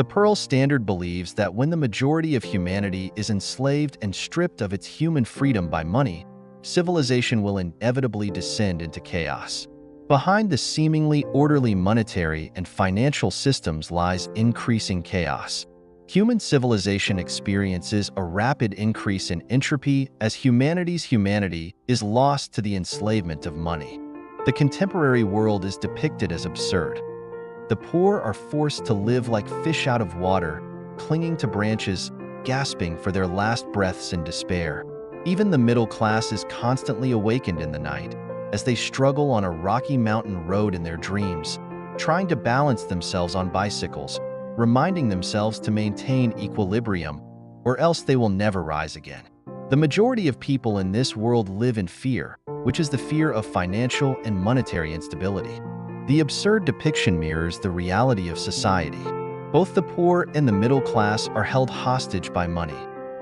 The Pearl Standard believes that when the majority of humanity is enslaved and stripped of its human freedom by money, civilization will inevitably descend into chaos. Behind the seemingly orderly monetary and financial systems lies increasing chaos. Human civilization experiences a rapid increase in entropy as humanity's humanity is lost to the enslavement of money. The contemporary world is depicted as absurd. The poor are forced to live like fish out of water, clinging to branches, gasping for their last breaths in despair. Even the middle class is constantly awakened in the night, as they struggle on a rocky mountain road in their dreams, trying to balance themselves on bicycles, reminding themselves to maintain equilibrium, or else they will never rise again. The majority of people in this world live in fear, which is the fear of financial and monetary instability. The absurd depiction mirrors the reality of society. Both the poor and the middle class are held hostage by money,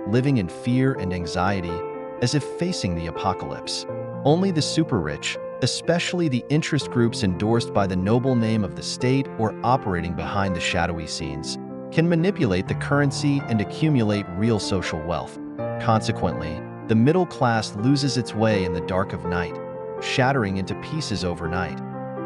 living in fear and anxiety as if facing the apocalypse. Only the super-rich, especially the interest groups endorsed by the noble name of the state or operating behind the shadowy scenes, can manipulate the currency and accumulate real social wealth. Consequently, the middle class loses its way in the dark of night, shattering into pieces overnight,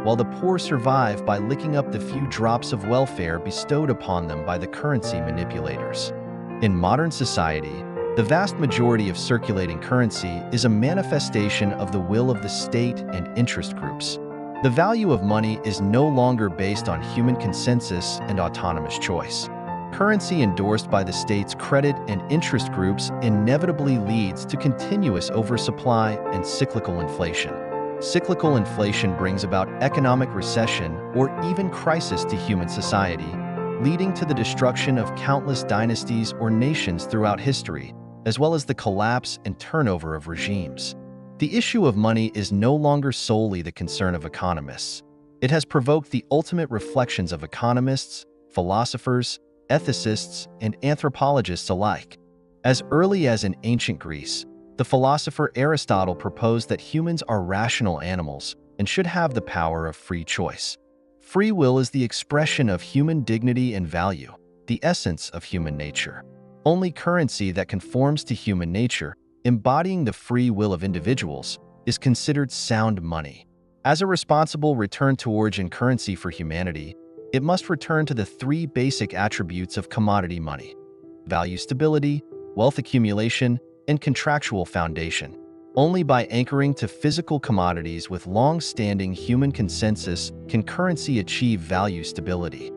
while the poor survive by licking up the few drops of welfare bestowed upon them by the currency manipulators. In modern society, the vast majority of circulating currency is a manifestation of the will of the state and interest groups. The value of money is no longer based on human consensus and autonomous choice. Currency endorsed by the state's credit and interest groups inevitably leads to continuous oversupply and cyclical inflation. Cyclical inflation brings about economic recession or even crisis to human society, leading to the destruction of countless dynasties or nations throughout history, as well as the collapse and turnover of regimes. The issue of money is no longer solely the concern of economists. It has provoked the ultimate reflections of economists, philosophers, ethicists, and anthropologists alike. As early as in ancient Greece, the philosopher Aristotle proposed that humans are rational animals and should have the power of free choice. Free will is the expression of human dignity and value, the essence of human nature. Only currency that conforms to human nature, embodying the free will of individuals, is considered sound money. As a responsible return-to-origin currency for humanity, it must return to the three basic attributes of commodity money: value stability, wealth accumulation, and contractual foundation. Only by anchoring to physical commodities with long-standing human consensus can currency achieve value stability.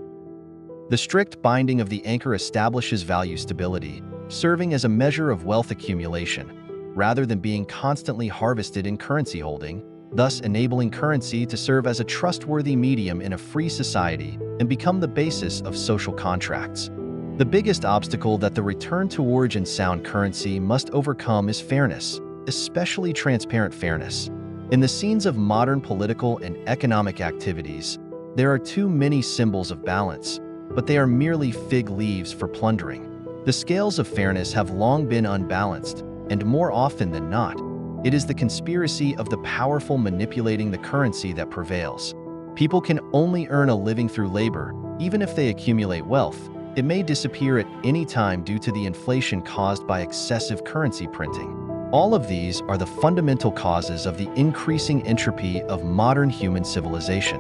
The strict binding of the anchor establishes value stability, serving as a measure of wealth accumulation, rather than being constantly harvested in currency holding, thus enabling currency to serve as a trustworthy medium in a free society and become the basis of social contracts. The biggest obstacle that the return-to-origin sound currency must overcome is fairness, especially transparent fairness. In the scenes of modern political and economic activities, there are too many symbols of balance, but they are merely fig leaves for plundering. The scales of fairness have long been unbalanced, and more often than not, it is the conspiracy of the powerful manipulating the currency that prevails. People can only earn a living through labor. Even if they accumulate wealth, it may disappear at any time due to the inflation caused by excessive currency printing. All of these are the fundamental causes of the increasing entropy of modern human civilization.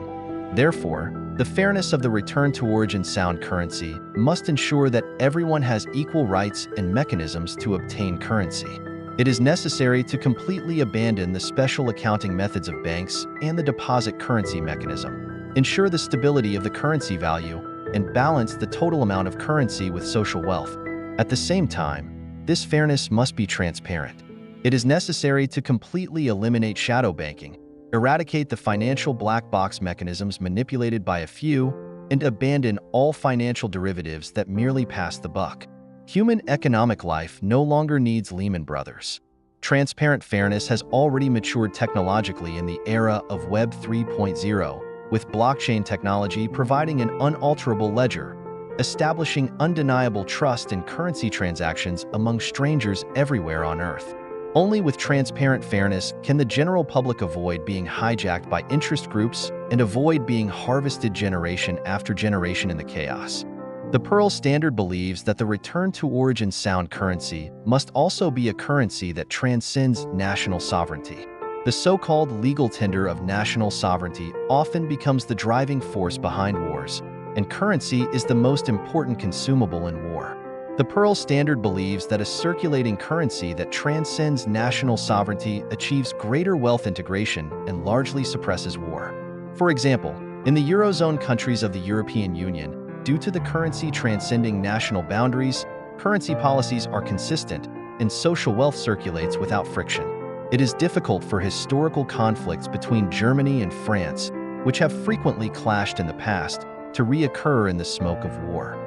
Therefore, the fairness of the return-to-origin sound currency must ensure that everyone has equal rights and mechanisms to obtain currency. It is necessary to completely abandon the special accounting methods of banks and the deposit currency mechanism, ensure the stability of the currency value, and balance the total amount of currency with social wealth. At the same time, this fairness must be transparent. It is necessary to completely eliminate shadow banking, eradicate the financial black box mechanisms manipulated by a few, and abandon all financial derivatives that merely pass the buck. Human economic life no longer needs Lehman Brothers. Transparent fairness has already matured technologically in the era of Web 3.0, with blockchain technology providing an unalterable ledger, establishing undeniable trust in currency transactions among strangers everywhere on Earth. Only with transparent fairness can the general public avoid being hijacked by interest groups and avoid being harvested generation after generation in the chaos. The Pearl Standard believes that the return-to-origin sound currency must also be a currency that transcends national sovereignty. The so-called legal tender of national sovereignty often becomes the driving force behind wars, and currency is the most important consumable in war. The Pearl Standard believes that a circulating currency that transcends national sovereignty achieves greater wealth integration and largely suppresses war. For example, in the Eurozone countries of the European Union, due to the currency transcending national boundaries, currency policies are consistent and social wealth circulates without friction. It is difficult for historical conflicts between Germany and France, which have frequently clashed in the past, to reoccur in the smoke of war.